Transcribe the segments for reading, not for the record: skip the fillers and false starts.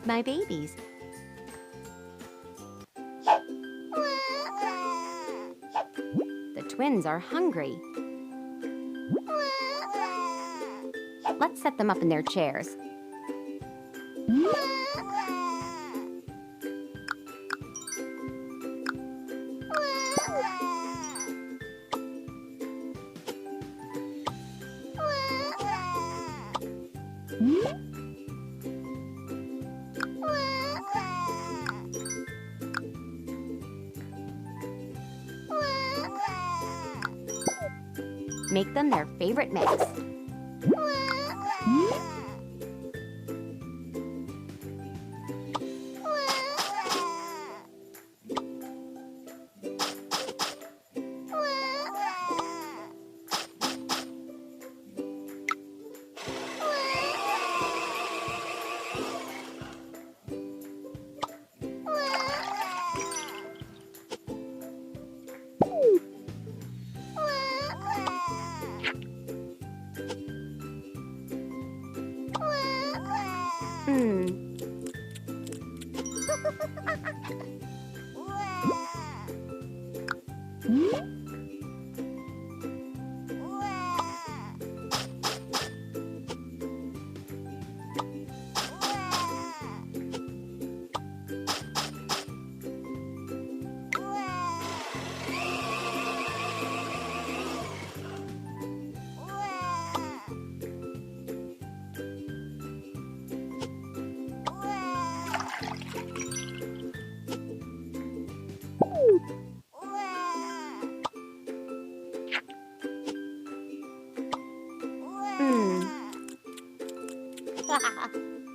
feed my babies. The twins are hungry. Let's set them up in their chairs. Make them their favorite mix.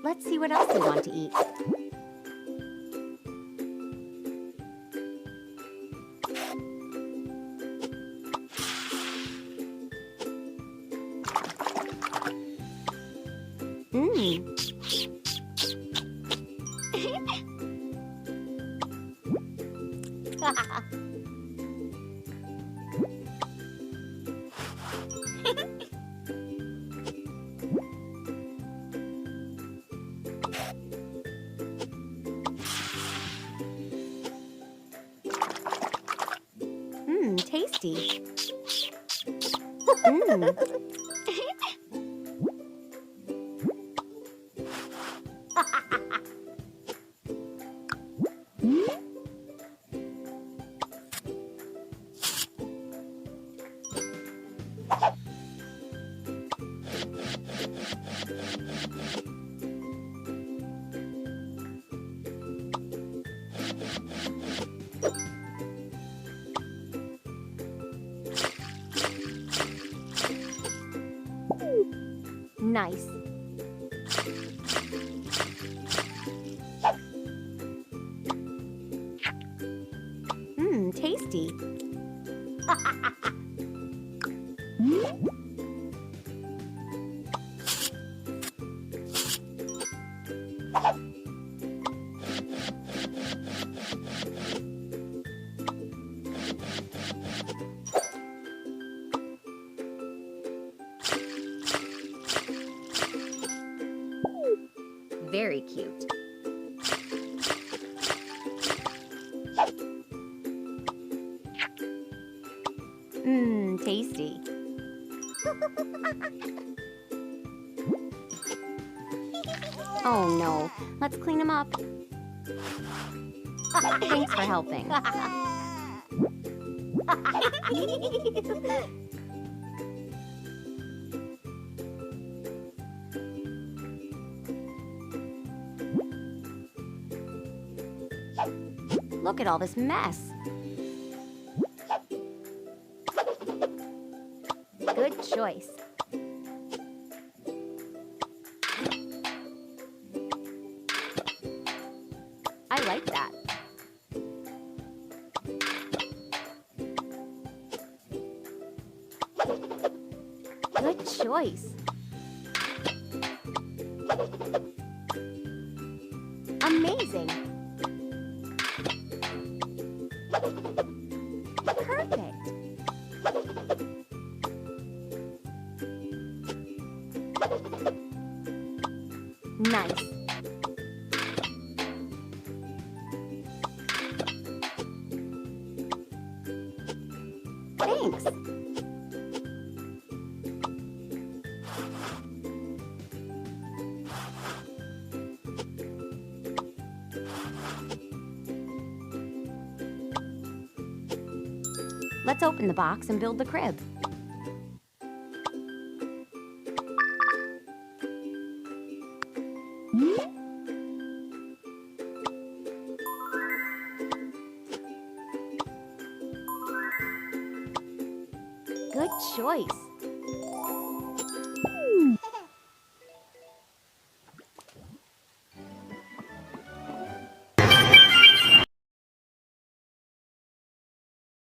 Let's see what else they want to eat. Tasty. Nice. Tasty. Very cute. Tasty. Oh no, let's clean them up. Thanks for helping. Look at all this mess. Good choice. I like that. Good choice. Amazing. Perfect. Nice. Let's open the box and build the crib. Good choice.